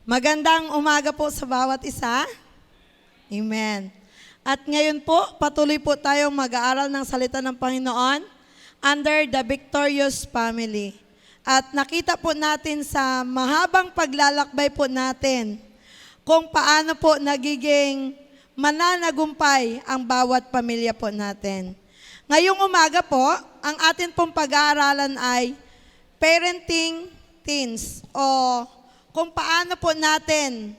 Magandang umaga po sa bawat isa. Amen. At ngayon po, patuloy po tayong mag-aaral ng salita ng Panginoon under the Victorious Family. At nakita po natin sa mahabang paglalakbay po natin kung paano po nagiging mananagumpay ang bawat pamilya po natin. Ngayong umaga po, ang atin pong pag-aaralan ay parenting teens o kung paano po natin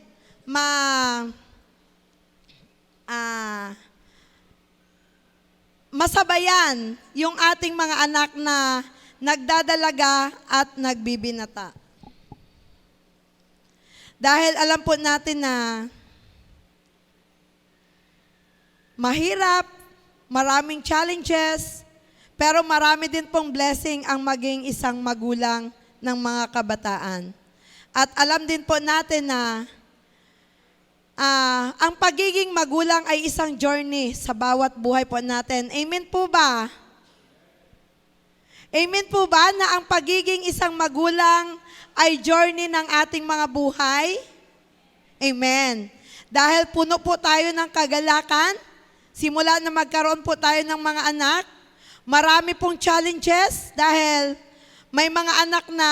masabayan yung ating mga anak na nagdadalaga at nagbibinata. Dahil alam po natin na mahirap, maraming challenges, pero marami din pong blessing ang maging isang magulang ng mga kabataan. At alam din po natin na ang pagiging magulang ay isang journey sa bawat buhay po natin. Amen po ba? Amen po ba na ang pagiging isang magulang ay journey ng ating mga buhay? Amen. Dahil puno po tayo ng kagalakan, simula na magkaroon po tayo ng mga anak, marami pong challenges dahil may mga anak na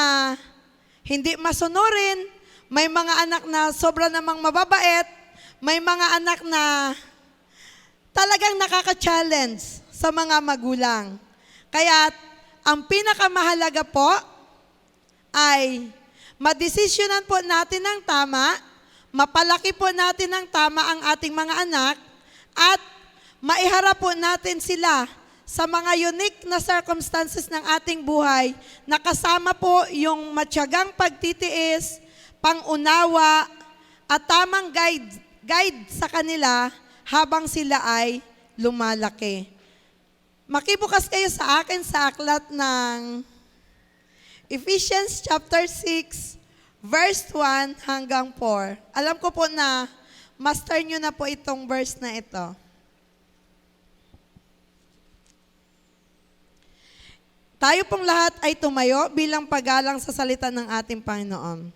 hindi masunurin, may mga anak na sobra namang mababait, may mga anak na talagang nakaka-challenge sa mga magulang. Kaya ang pinakamahalaga po ay madesisyonan po natin ng tama, mapalaki po natin ng tama ang ating mga anak, at maiharap po natin sila sa mga unique na circumstances ng ating buhay na kasama po yung matyagang pagtitiis, pangunawa, at tamang guide sa kanila habang sila ay lumalaki. Makibukas kayo sa akin sa aklat ng Ephesians chapter 6, verse 1 hanggang 4. Alam ko po na master nyo na po itong verse na ito. Tayo pong lahat ay tumayo bilang paggalang sa salita ng ating Panginoon.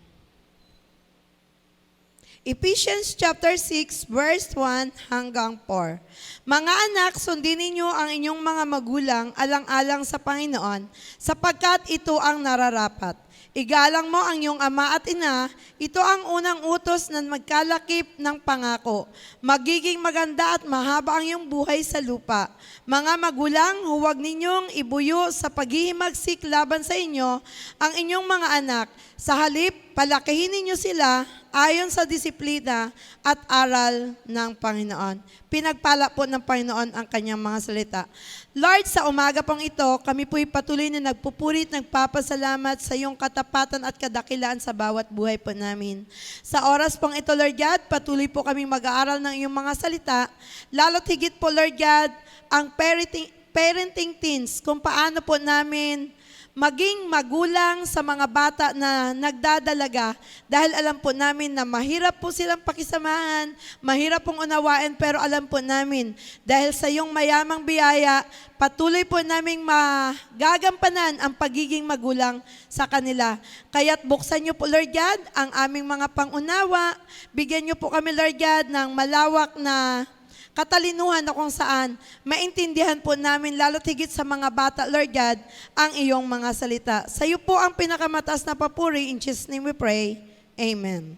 Ephesians chapter 6, verse 1 hanggang 4. Mga anak, sundin ninyo ang inyong mga magulang alang-alang sa Panginoon, sapagkat ito ang nararapat. Igalang mo ang iyong ama at ina, ito ang unang utos na magkalakip ng pangako. Magiging maganda at mahaba ang iyong buhay sa lupa. Mga magulang, huwag ninyong ibuyo sa paghihimagsik laban sa inyo ang inyong mga anak. Sa halip, palakihin ninyo sila ayon sa disiplina at aral ng Panginoon. Pinagpala po ng Panginoon ang kanyang mga salita. Lord, sa umaga pong ito, kami po'y patuloy na nagpupurit, nagpapasalamat sa iyong katapatan at kadakilaan sa bawat buhay po namin. Sa oras pong ito, Lord God, patuloy po kami mag-aaral ng iyong mga salita. Lalo't higit po, Lord God, ang parenting teens, kung paano po namin maging magulang sa mga bata na nagdadalaga dahil alam po namin na mahirap po silang pakisamahan, mahirap pong unawain, pero alam po namin dahil sa iyong mayamang biyaya, patuloy po naming magagampanan ang pagiging magulang sa kanila. Kaya't buksan niyo po, Lord God, ang aming mga pangunawa, bigyan niyo po kami, Lord God, ng malawak na katalinuhan na kung saan maintindihan po namin lalo't higit sa mga bata, Lord God, ang iyong mga salita. Sa iyo po ang pinakamataas na papuri. In Jesus' name we pray. Amen.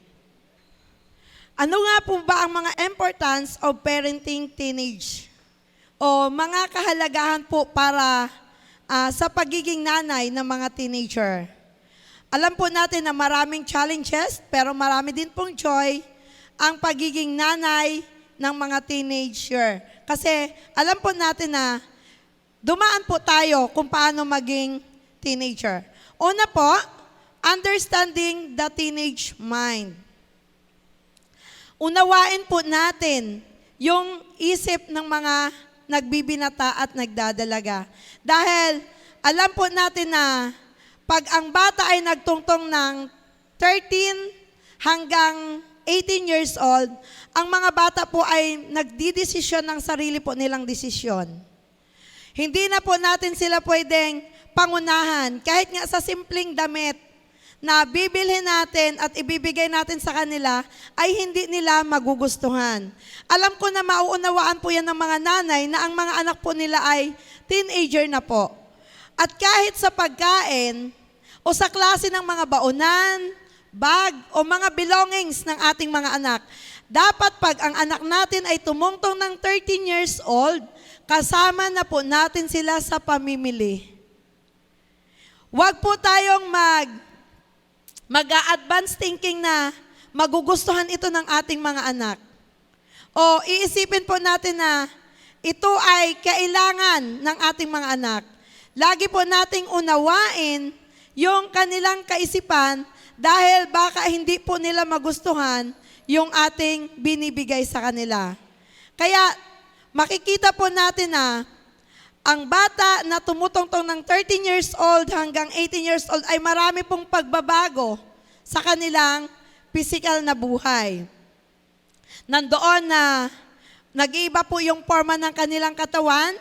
Ano nga po ba ang mga importance of parenting teenage? O mga kahalagahan po para sa pagiging nanay ng mga teenager? Alam po natin na maraming challenges, pero marami din pong joy ang pagiging nanay ng mga teenager. Kasi alam po natin na dumaan po tayo kung paano maging teenager. Una po, understanding the teenage mind. Unawain po natin yung isip ng mga nagbibinata at nagdadalaga. Dahil alam po natin na pag ang bata ay nagtungtong ng 13 hanggang 18 years old, ang mga bata po ay nagdidesisyon ng sarili po nilang desisyon. Hindi na po natin sila pwedeng pangunahan. Kahit nga sa simpleng damit, na bibilhin natin at ibibigay natin sa kanila ay hindi nila magugustuhan. Alam ko na mauunawaan po yan ng mga nanay na ang mga anak po nila ay teenager na po. At kahit sa pagkain o sa klase ng mga baonan, bag o mga belongings ng ating mga anak, dapat pag ang anak natin ay tumungtong ng 13 years old, kasama na po natin sila sa pamimili. Huwag po tayong mag-a-advance thinking na magugustuhan ito ng ating mga anak. O iisipin po natin na ito ay kailangan ng ating mga anak. Lagi po nating unawain yung kanilang kaisipan dahil baka hindi po nila magustuhan yung ating binibigay sa kanila. Kaya makikita po natin na ang bata na tumutungtong ng 13 years old hanggang 18 years old ay marami pong pagbabago sa kanilang physical na buhay. Nandoon na nag-iiba po yung forma ng kanilang katawan.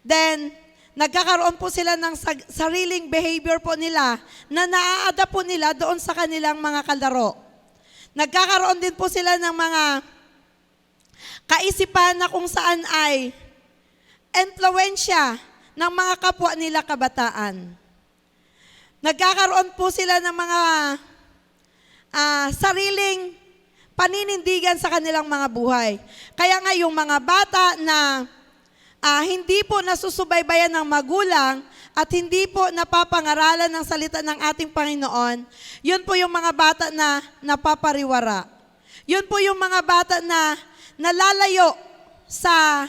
Then, nagkakaroon po sila ng sariling behavior po nila na naa-adapt po nila doon sa kanilang mga kalaro. Nagkakaroon din po sila ng mga kaisipan na kung saan ay impluwensya ng mga kapwa nila kabataan. Nagkakaroon po sila ng mga sariling paninindigan sa kanilang mga buhay. Kaya nga yung mga bata na hindi po nasusubaybayan ng magulang at hindi po napapangaralan ng salita ng ating Panginoon, yun po yung mga bata na napapariwara. Yun po yung mga bata na nalalayo sa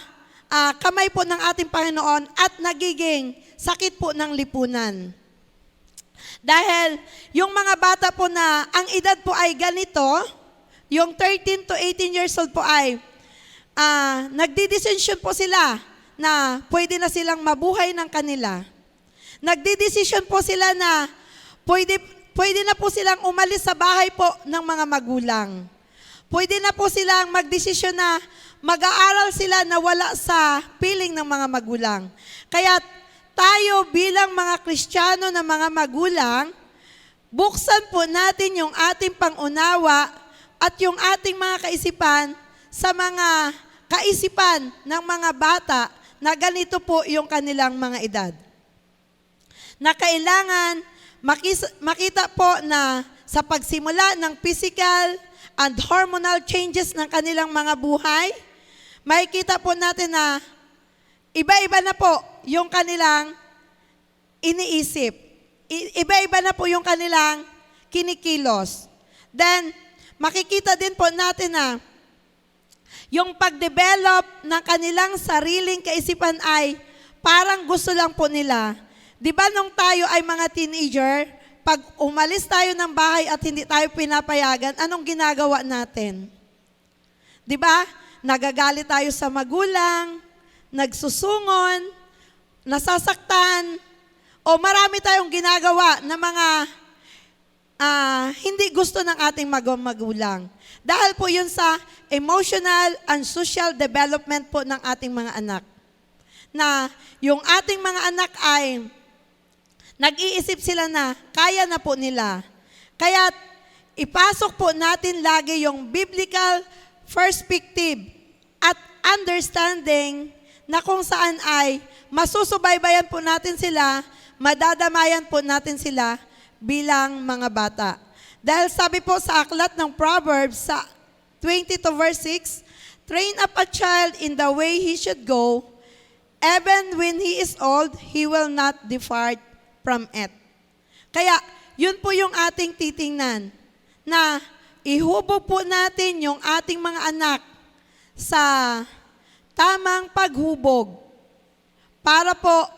kamay po ng ating Panginoon at nagiging sakit po ng lipunan. Dahil yung mga bata po na ang edad po ay ganito, yung 13 to 18 years old po ay nagdidesisyon po sila na pwede na silang mabuhay ng kanila. Nagdidesisyon po sila na pwede na po silang umalis sa bahay po ng mga magulang. Pwede na po silang magdesisyon na mag-aaral sila na wala sa piling ng mga magulang. Kaya tayo bilang mga Kristiyano na mga magulang, buksan po natin yung ating pangunawa at yung ating mga kaisipan sa mga kaisipan ng mga bata na ganito po yung kanilang mga edad. Na kailangan makita po na sa pagsimula ng physical and hormonal changes ng kanilang mga buhay, makikita po natin na iba-iba na po yung kanilang iniisip. Iba-iba na po yung kanilang kinikilos. Then, makikita din po natin na yung pag-develop ng kanilang sariling kaisipan ay parang gusto lang po nila. Di ba nung tayo ay mga teenager, pag umalis tayo ng bahay at hindi tayo pinapayagan, anong ginagawa natin? Di ba? Nagagalit tayo sa magulang, nagsusungon, nasasaktan, o marami tayong ginagawa na mga hindi gusto ng ating magulang. Dahil po yun sa emotional and social development po ng ating mga anak. Na yung ating mga anak ay nag-iisip sila na kaya na po nila. Kaya ipasok po natin lagi yung biblical perspective at understanding na kung saan ay masusubaybayan po natin sila, madadamayan po natin sila bilang mga bata. Dahil sabi po sa aklat ng Proverbs sa 20 to verse 6, train up a child in the way he should go, even when he is old, he will not depart from it. Kaya, yun po yung ating titingnan, na ihubog po natin yung ating mga anak sa tamang paghubog para po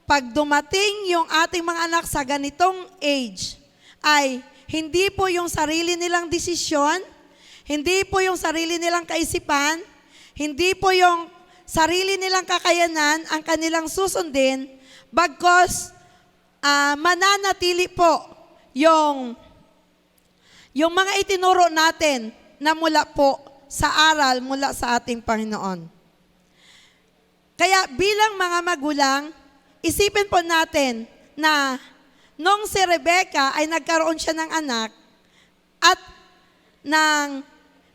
pag dumating yung ating mga anak sa ganitong age, ay hindi po yung sarili nilang desisyon, hindi po yung sarili nilang kaisipan, hindi po yung sarili nilang kakayanan ang kanilang susundin, bagkos mananatili po yung mga itinuro natin na mula po sa aral mula sa ating Panginoon. Kaya bilang mga magulang, isipin po natin na nung si Rebecca ay nagkaroon siya ng anak at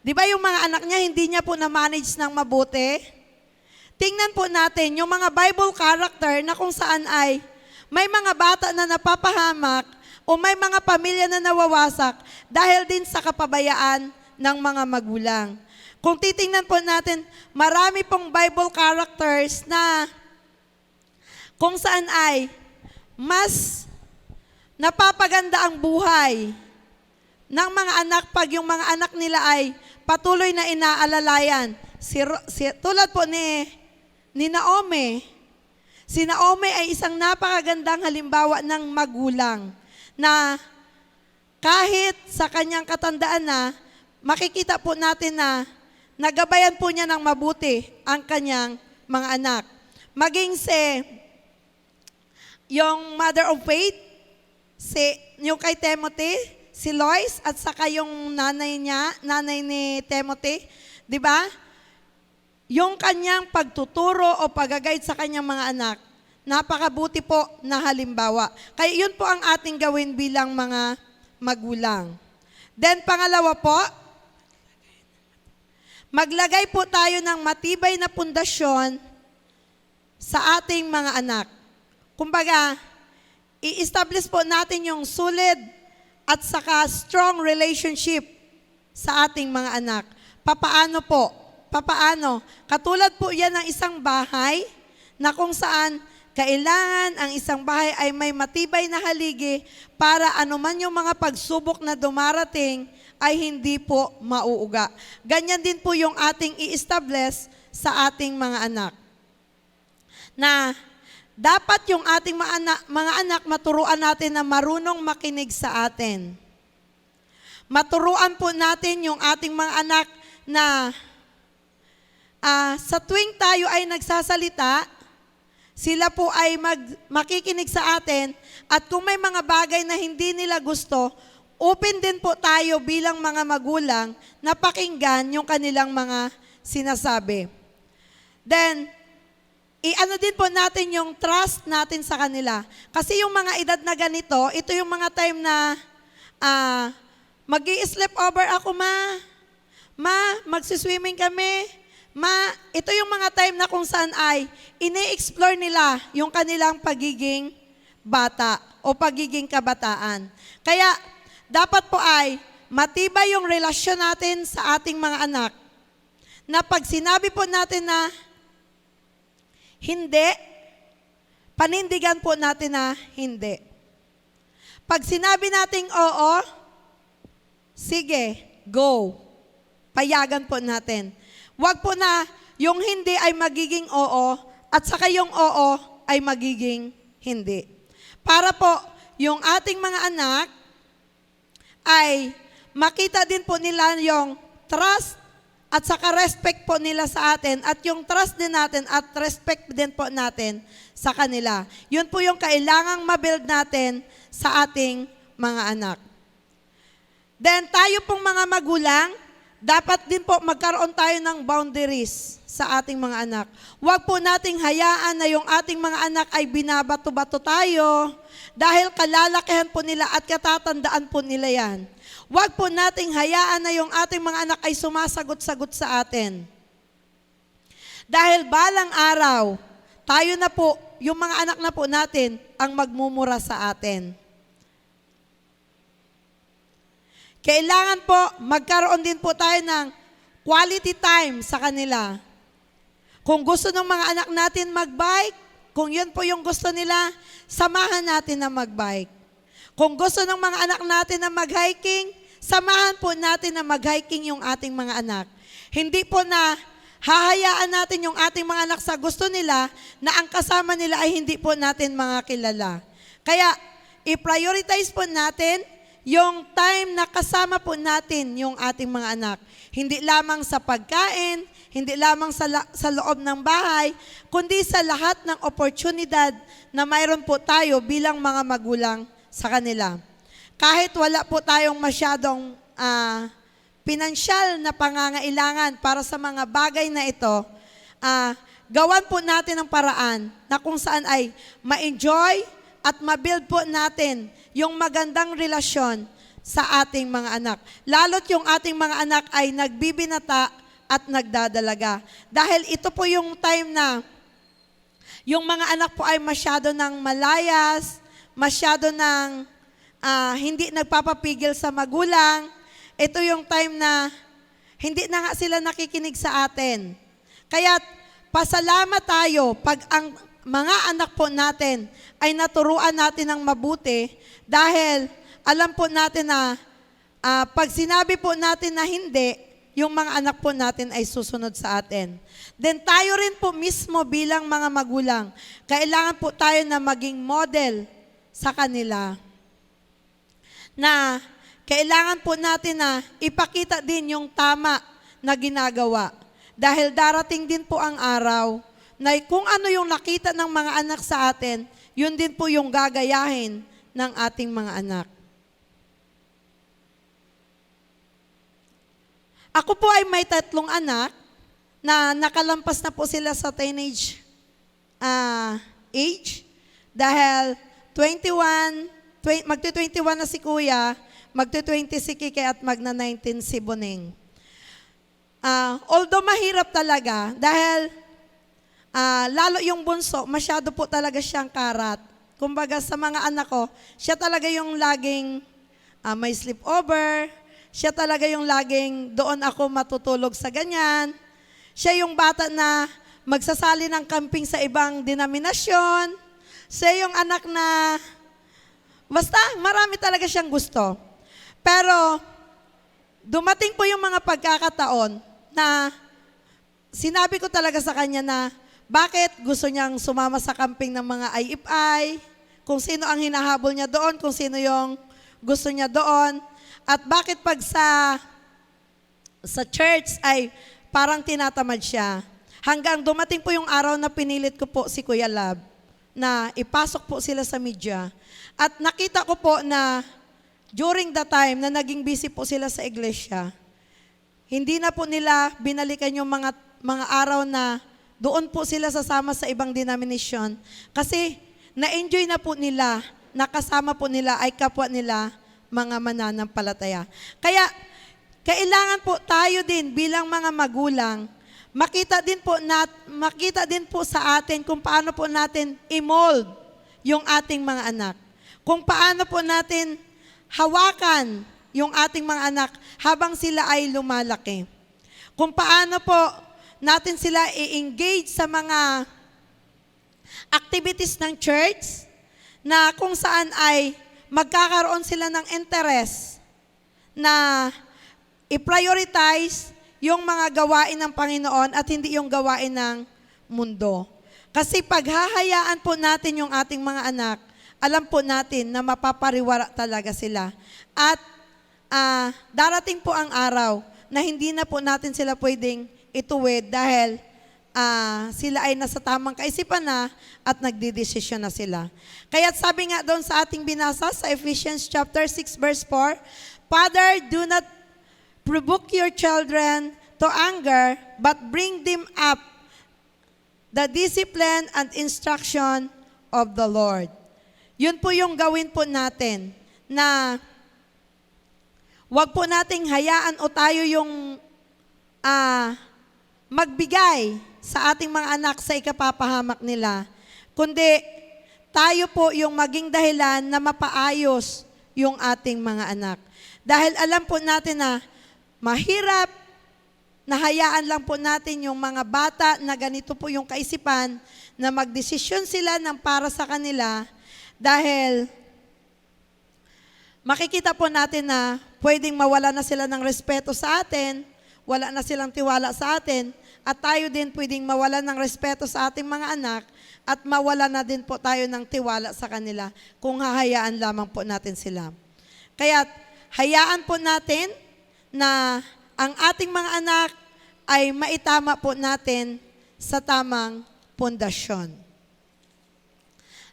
di ba yung mga anak niya hindi niya po na-manage ng mabuti? Tingnan po natin yung mga Bible character na kung saan ay may mga bata na napapahamak o may mga pamilya na nawawasak dahil din sa kapabayaan ng mga magulang. Kung titingnan po natin, marami pong Bible characters na kung saan ay mas napapaganda ang buhay ng mga anak pag yung mga anak nila ay patuloy na inaalalayan. Tulad po ni Naomi. Si Naomi ay isang napakagandang halimbawa ng magulang na kahit sa kanyang katandaan na, makikita po natin na nagabayan po niya ng mabuti ang kanyang mga anak. Maging yung mother of faith, yung kay Timothy, si Lois, at saka yung nanay ni Timothy, di ba? Yung kanyang pagtuturo o pag-guide sa kanyang mga anak, napakabuti po na halimbawa. Kaya yun po ang ating gawin bilang mga magulang. Then pangalawa po, maglagay po tayo ng matibay na pundasyon sa ating mga anak. Kumbaga, i-establish po natin yung solid at saka strong relationship sa ating mga anak. Papaano po? Papaano? Katulad po yan ng isang bahay na kung saan kailangan ang isang bahay ay may matibay na haligi para anuman yung mga pagsubok na dumarating ay hindi po mauuga. Ganyan din po yung ating i-establish sa ating mga anak. Na dapat yung ating mga anak maturuan natin na marunong makinig sa atin. Maturuan po natin yung ating mga anak na sa tuwing tayo ay nagsasalita, sila po ay makikinig sa atin at kung may mga bagay na hindi nila gusto, open din po tayo bilang mga magulang na pakinggan yung kanilang mga sinasabi. Then, i-ano din po natin yung trust natin sa kanila. Kasi yung mga edad na ganito, ito yung mga time na mag-i-sleep over ako, magsiswimming kami, ito yung mga time na kung saan ay ini-explore nila yung kanilang pagiging bata o pagiging kabataan. Kaya dapat po ay matibay yung relasyon natin sa ating mga anak na pag sinabi po natin na hindi, panindigan po natin na hindi. Pag sinabi nating oo, sige, go. Payagan po natin. Huwag po na yung hindi ay magiging oo at saka yung oo ay magiging hindi. Para po yung ating mga anak ay makita din po nila yung trust at saka respect po nila sa atin at yung trust din natin at respect din po natin sa kanila. Yun po yung kailangang mabuild natin sa ating mga anak. Then tayo pong mga magulang, dapat din po magkaroon tayo ng boundaries sa ating mga anak. Huwag po nating hayaan na yung ating mga anak ay binabato-bato tayo dahil kalalakihan po nila at katatandaan po nila yan. Huwag po nating hayaan na yung ating mga anak ay sumasagot-sagot sa atin. Dahil balang araw, tayo na po, yung mga anak na po natin, ang magmumura sa atin. Kailangan po, magkaroon din po tayo ng quality time sa kanila. Kung gusto ng mga anak natin mag-bike, kung yun po yung gusto nila, samahan natin na mag-bike. Kung gusto ng mga anak natin na mag-hiking, samahan po natin na mag-hiking yung ating mga anak. Hindi po na hahayaan natin yung ating mga anak sa gusto nila na ang kasama nila ay hindi po natin mga kilala. Kaya, i-prioritize po natin yung time na kasama po natin yung ating mga anak. Hindi lamang sa pagkain, hindi lamang sa loob ng bahay, kundi sa lahat ng oportunidad na mayroon po tayo bilang mga magulang sa kanila. Kahit wala po tayong masyadong pinansyal na pangangailangan para sa mga bagay na ito, gawan po natin ang paraan na kung saan ay ma-enjoy, at mabuild po natin yung magandang relasyon sa ating mga anak. Lalo't yung ating mga anak ay nagbibinata at nagdadalaga. Dahil ito po yung time na yung mga anak po ay masyado ng malayas, masyado ng hindi nagpapapigil sa magulang. Ito yung time na hindi na nga sila nakikinig sa atin. Kaya pasalamat tayo pag ang mga anak po natin ay naturuan natin ng mabuti dahil alam po natin na pag sinabi po natin na hindi, yung mga anak po natin ay susunod sa atin. Then tayo rin po mismo bilang mga magulang, kailangan po tayo na maging model sa kanila. Na kailangan po natin na ipakita din yung tama na ginagawa. Dahil darating din po ang araw na kung ano yung nakita ng mga anak sa atin, yun din po yung gagayahin ng ating mga anak. Ako po ay may 3 anak na nakalampas na po sila sa teenage age. Dahil 21, magti-21 na si Kuya, magti-20 si Kike at magna-19 si Boneng. Although mahirap talaga dahil lalo yung bunso, masyado po talaga siyang karat. Kumbaga sa mga anak ko, siya talaga yung laging may sleepover, siya talaga yung laging doon ako matutulog sa ganyan. Siya yung bata na magsasali ng camping sa ibang denominasyon. Siya yung anak na, basta marami talaga siyang gusto. Pero dumating po yung mga pagkakataon na sinabi ko talaga sa kanya na bakit gusto niyang sumama sa camping ng mga IFI, kung sino ang hinahabol niya doon, kung sino yung gusto niya doon, at bakit pag sa church ay parang tinatamad siya. Hanggang dumating po yung araw na pinilit ko po si Kuya Lab na ipasok po sila sa media. At nakita ko po na during the time na naging busy po sila sa iglesia, hindi na po nila binalikan yung mga araw na doon po sila sasama sa ibang denomination kasi na-enjoy na po nila, nakasama po nila ay kapwa nila mga mananampalataya. Kaya kailangan po tayo din bilang mga magulang, makita din po sa atin kung paano po natin i-mold yung ating mga anak. Kung paano po natin hawakan yung ating mga anak habang sila ay lumalaki. Kung paano po natin sila i-engage sa mga activities ng church na kung saan ay magkakaroon sila ng interest na i-prioritize yung mga gawain ng Panginoon at hindi yung gawain ng mundo. Kasi paghahayaan po natin yung ating mga anak, alam po natin na mapapariwara talaga sila. At darating po ang araw na hindi na po natin sila pwedeng ituwid dahil sila ay nasa tamang kaisipan na at nagdidesisyon na sila. Kaya sabi nga doon sa ating binasa sa Ephesians chapter 6 verse 4, Father, do not provoke your children to anger, but bring them up the discipline and instruction of the Lord. Yun po yung gawin po natin na wag po nating hayaan o tayo yung magbigay sa ating mga anak sa ikapapahamak nila, kundi tayo po yung maging dahilan na mapaayos yung ating mga anak. Dahil alam po natin na mahirap na hayaan lang po natin yung mga bata na ganito po yung kaisipan na magdesisyon sila ng para sa kanila dahil makikita po natin na pwedeng mawala na sila ng respeto sa atin, wala na silang tiwala sa atin, at tayo din pwedeng mawala ng respeto sa ating mga anak at mawala na din po tayo ng tiwala sa kanila kung hahayaan lamang po natin sila. Kaya hayaan po natin na ang ating mga anak ay maitama po natin sa tamang pundasyon.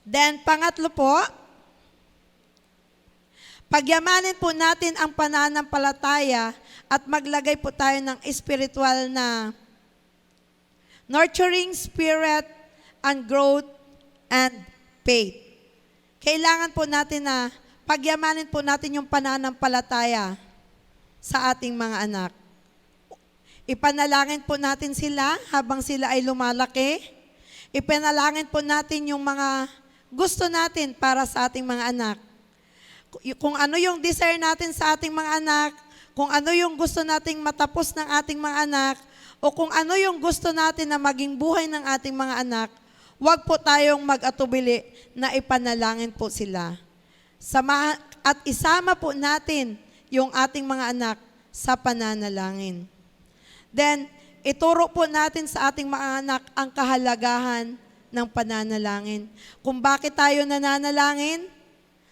Then, pangatlo po, pagyamanin po natin ang pananampalataya at maglagay po tayo ng spiritual na nurturing spirit and growth and faith. kailangan po natin na pagyamanin po natin yung pananampalataya sa ating mga anak. Ipanalangin po natin sila habang sila ay lumalaki. Ipanalangin po natin yung mga gusto natin para sa ating mga anak. Kung ano yung desire natin sa ating mga anak, kung ano yung gusto nating matapos ng ating mga anak, o kung ano yung gusto natin na maging buhay ng ating mga anak, huwag po tayong mag-atubili na ipanalangin po sila. At isama po natin yung ating mga anak sa pananalangin. Then, ituro po natin sa ating mga anak ang kahalagahan ng pananalangin. Kung bakit tayo nananalangin,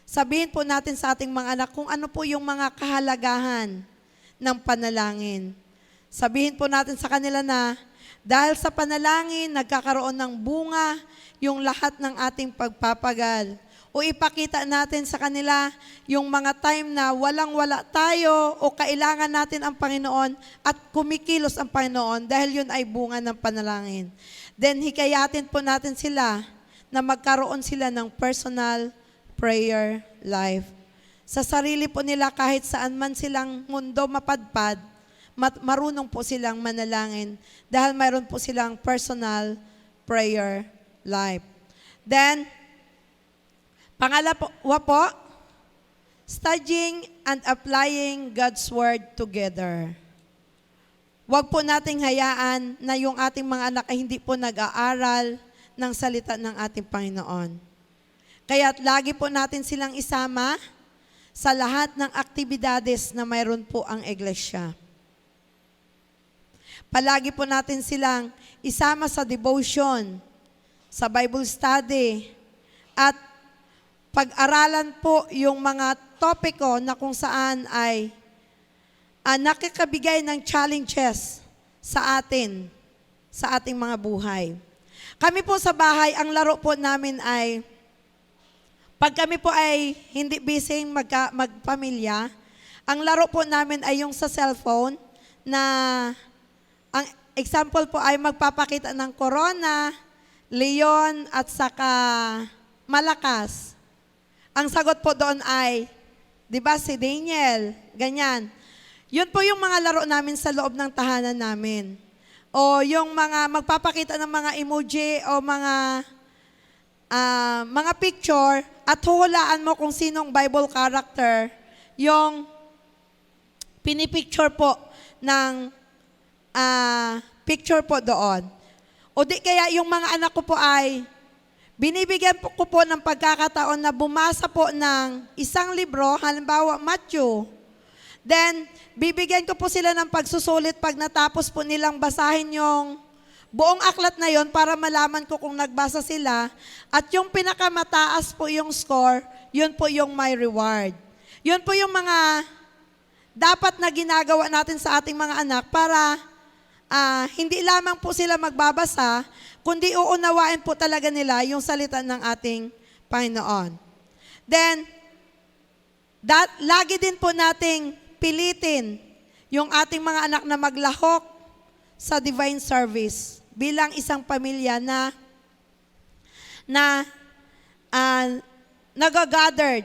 sabihin po natin sa ating mga anak kung ano po yung mga kahalagahan ng panalangin. Sabihin po natin sa kanila na dahil sa panalangin, nagkakaroon ng bunga yung lahat ng ating pagpapagal. O ipakita natin sa kanila yung mga time na walang-wala tayo o kailangan natin ang Panginoon at kumikilos ang Panginoon dahil yun ay bunga ng panalangin. Then hikayatin po natin sila na magkaroon sila ng personal prayer life. Sa sarili po nila kahit saan man silang mundo mapadpad, marunong po silang manalangin dahil mayroon po silang personal prayer life. Then, pangalawa po, studying and applying God's Word together. Huwag po nating hayaan na yung ating mga anak ay hindi po nag-aaral ng salita ng ating Panginoon. Kaya't lagi po natin silang isama sa lahat ng aktibidades na mayroon po ang iglesia. Palagi po natin silang isama sa devotion, sa Bible study, at pag-aralan po yung mga topiko na kung saan ay nakikabigay ng challenges sa atin, sa ating mga buhay. Kami po sa bahay, ang laro po namin ay, pag kami po ay hindi busy magpamilya, ang laro po namin ay yung sa cellphone na ang example po ay magpapakita ng Corona, Leon, at saka Malakas. Ang sagot po doon ay, di ba si Daniel, ganyan. Yun po yung mga laro namin sa loob ng tahanan namin. O yung mga magpapakita ng mga emoji o mga picture at huhulaan mo kung sinong Bible character yung pinipicture po ng picture po doon. O di kaya yung mga anak ko po ay binibigyan ko po ng pagkakataon na bumasa po ng isang libro, halimbawa Matthew. Then, bibigyan ko po sila ng pagsusulit pag natapos po nilang basahin yung buong aklat na yon para malaman ko kung nagbasa sila. At yung pinakamataas po yung score, yun po yung my reward. Yun po yung mga dapat na ginagawa natin sa ating mga anak para hindi lamang po sila magbabasa, kundi uunawain po talaga nila yung salita ng ating Panginoon. Then, lagi din po nating pilitin yung ating mga anak na maglahok sa divine service bilang isang pamilya na nag-gathered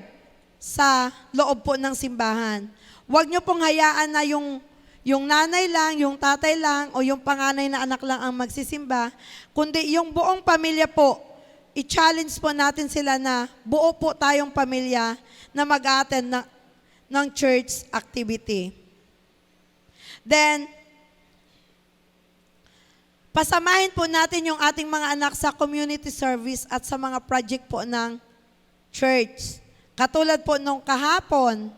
sa loob po ng simbahan. Huwag niyo pong hayaan na yung nanay lang, yung tatay lang, o yung panganay na anak lang ang magsisimba, kundi yung buong pamilya po, i-challenge po natin sila na buo po tayong pamilya na mag-attend ng church activity. Then, pasamahin po natin yung ating mga anak sa community service at sa mga project po ng church. Katulad po nung kahapon,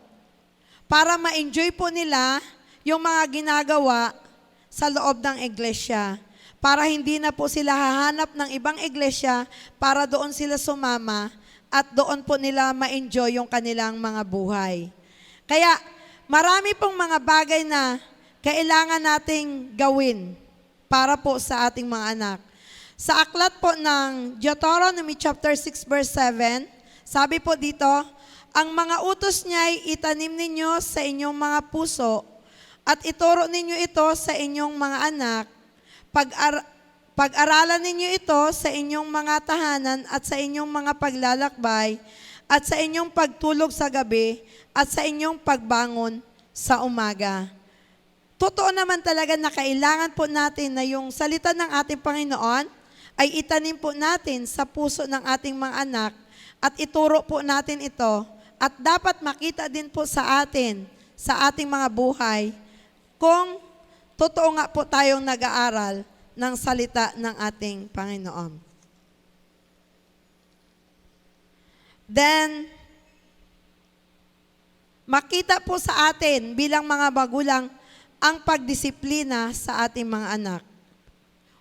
para ma-enjoy po nila yung mga ginagawa sa loob ng iglesia. Para hindi na po sila hahanap ng ibang iglesia para doon sila sumama at doon po nila ma-enjoy yung kanilang mga buhay. Kaya marami pong mga bagay na kailangan nating gawin para po sa ating mga anak. Sa aklat po ng Deuteronomy chapter 6 verse 7, sabi po dito, ang mga utos niya ay itanim ninyo sa inyong mga puso at ituro ninyo ito sa inyong mga anak. Pag-aralan ninyo ito sa inyong mga tahanan at sa inyong mga paglalakbay at sa inyong pagtulog sa gabi, at sa inyong pagbangon sa umaga. Totoo naman talaga na kailangan po natin na yung salita ng ating Panginoon ay itanim po natin sa puso ng ating mga anak at ituro po natin ito at dapat makita din po sa atin, sa ating mga buhay, kung totoo nga po tayong nag-aaral ng salita ng ating Panginoon. Then, makita po sa atin bilang mga magulang ang pagdisiplina sa ating mga anak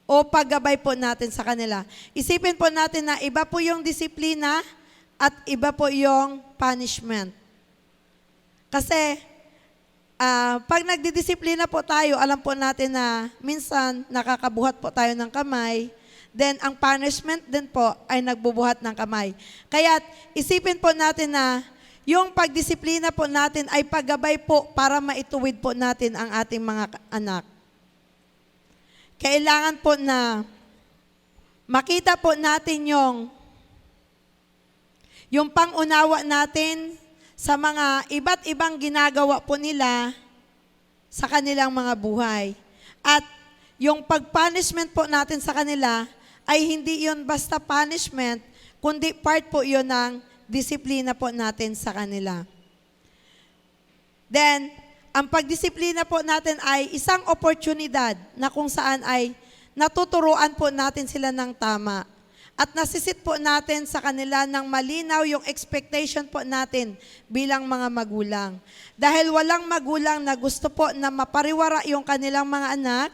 o paggabay po natin sa kanila. Isipin po natin na iba po yung disiplina at iba po yung punishment. Kasi pag nagdidisiplina po tayo, alam po natin na minsan nakakabuhat po tayo ng kamay, then ang punishment din po ay nagbubuhat ng kamay. Kaya isipin po natin na yung pagdisiplina po natin ay paggabay po para maituwid po natin ang ating mga anak. Kailangan po na makita po natin yung pangunawa natin sa mga iba't ibang ginagawa po nila sa kanilang mga buhay. At yung pag-punishment po natin sa kanila ay hindi yun basta punishment, kundi part po yun ng disiplina po natin sa kanila. Then, ang pagdisiplina po natin ay isang oportunidad na kung saan ay natuturuan po natin sila ng tama. At nasisit po natin sa kanila ng malinaw yung expectation po natin bilang mga magulang. Dahil walang magulang na gusto po na mapariwara yung kanilang mga anak,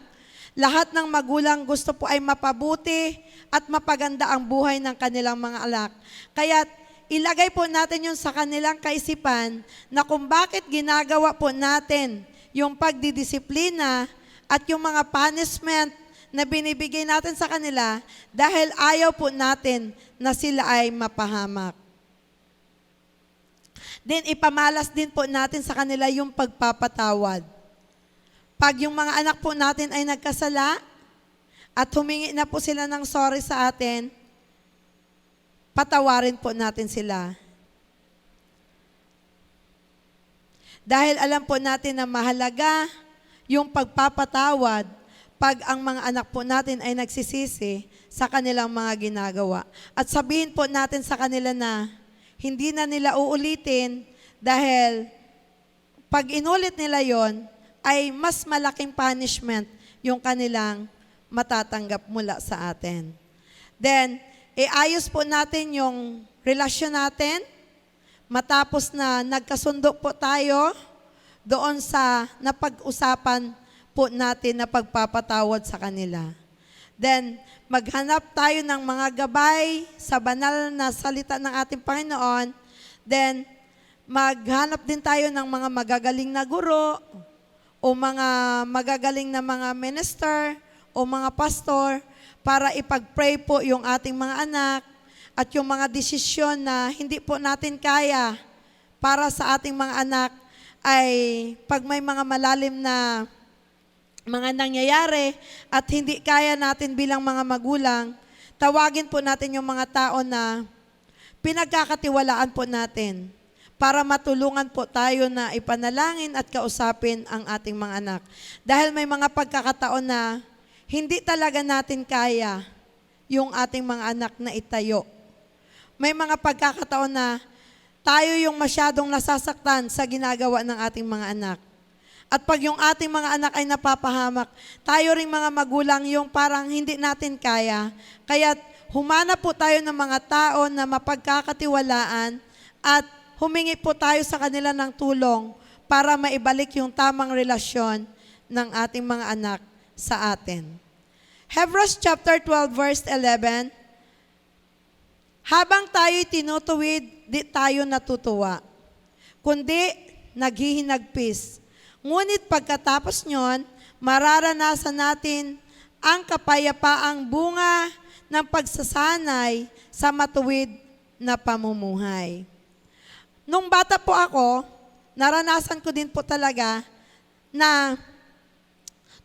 lahat ng magulang gusto po ay mapabuti at mapaganda ang buhay ng kanilang mga anak. Kaya ilagay po natin yun sa kanilang kaisipan na kung bakit ginagawa po natin yung pagdidisiplina at yung mga punishment na binibigay natin sa kanila dahil ayaw po natin na sila ay mapahamak. Then ipamalas din po natin sa kanila yung pagpapatawad. Pag yung mga anak po natin ay nagkasala at humingi na po sila ng sorry sa atin, patawarin po natin sila. Dahil alam po natin na mahalaga yung pagpapatawad pag ang mga anak po natin ay nagsisisi sa kanilang mga ginagawa. At sabihin po natin sa kanila na hindi na nila uulitin dahil pag inulit nila yon ay mas malaking punishment yung kanilang matatanggap mula sa atin. Then, iayos po natin yung relasyon natin matapos na nagkasundo po tayo doon sa napag-usapan po natin na pagpapatawad sa kanila. Then, maghanap tayo ng mga gabay sa banal na salita ng ating Panginoon. Then, maghanap din tayo ng mga magagaling na guro o mga magagaling na mga minister o mga pastor para ipag-pray po yung ating mga anak at yung mga desisyon na hindi po natin kaya para sa ating mga anak ay pag may mga malalim na mga nangyayari at hindi kaya natin bilang mga magulang, tawagin po natin yung mga tao na pinagkakatiwalaan po natin para matulungan po tayo na ipanalangin at kausapin ang ating mga anak. Dahil may mga pagkakataon na hindi talaga natin kaya yung ating mga anak na itayo. May mga pagkakataon na tayo yung masyadong nasasaktan sa ginagawa ng ating mga anak. At pag yung ating mga anak ay napapahamak, tayo ring mga magulang yung parang hindi natin kaya. Kaya humanap po tayo ng mga tao na mapagkakatiwalaan at humingi po tayo sa kanila ng tulong para maibalik yung tamang relasyon ng ating mga anak sa atin. Hebrews chapter 12 verse 11, habang tayo'y tinutuwid, di tayo natutuwa, kundi naghihinagpis. Ngunit pagkatapos nyon, mararanasan natin ang kapayapaang bunga ng pagsasanay sa matuwid na pamumuhay. Nung bata po ako, naranasan ko din po talaga na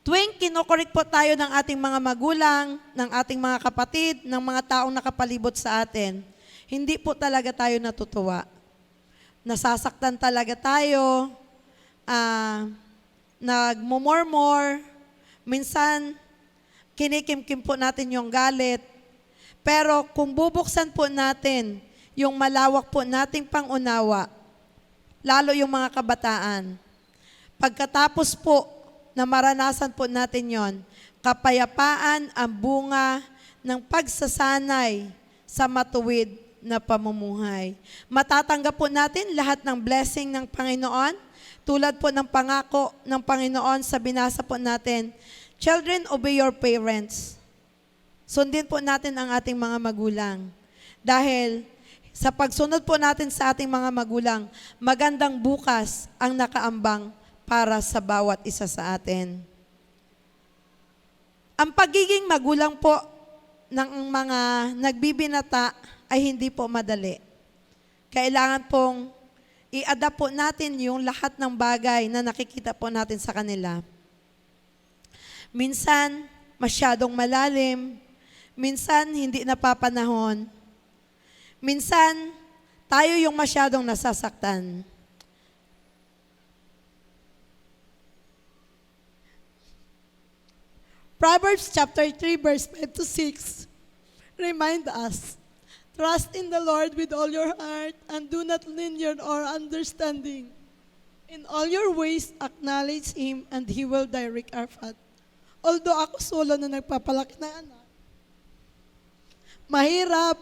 tuwing kinokorek po tayo ng ating mga magulang, ng ating mga kapatid, ng mga taong nakapalibot sa atin, hindi po talaga tayo natutuwa. Nasasaktan talaga tayo, nagmumurmur, minsan kinikimkim po natin yung galit. Pero kung bubuksan po natin yung malawak po nating pangunawa, lalo yung mga kabataan, pagkatapos po na maranasan po natin yon, kapayapaan ang bunga ng pagsasanay sa matuwid na pamumuhay. Matatanggap po natin lahat ng blessing ng Panginoon, tulad po ng pangako ng Panginoon sa binasa po natin, "Children, obey your parents." Sundin po natin ang ating mga magulang. Dahil sa pagsunod po natin sa ating mga magulang, magandang bukas ang nakaambang para sa bawat isa sa atin. Ang pagiging magulang po ng mga nagbibinata ay hindi po madali. Kailangan pong i-adapt po natin yung lahat ng bagay na nakikita po natin sa kanila. Minsan, masyadong malalim. Minsan, hindi napapanahon. Minsan, tayo yung masyadong nasasaktan. Proverbs chapter 3 verse 5 to 6 remind us, trust in the Lord with all your heart and do not lean your own understanding. In all your ways, acknowledge Him and He will direct our path. Although ako solo na nagpapalaki ng anak, mahirap,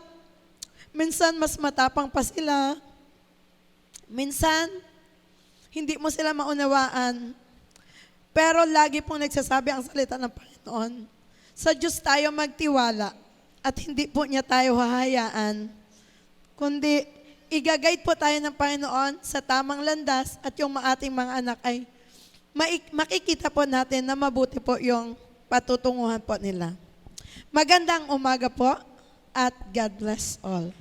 minsan mas matapang pa sila, minsan hindi mo sila maunawaan, pero lagi pong nagsasabi ang salita ng Panginoon, sa Diyos tayo magtiwala at hindi po niya tayo hahayaan, kundi igagayad po tayo ng Panginoon sa tamang landas at yung ating mga anak ay makikita po natin na mabuti po yung patutunguhan po nila. Magandang umaga po at God bless all.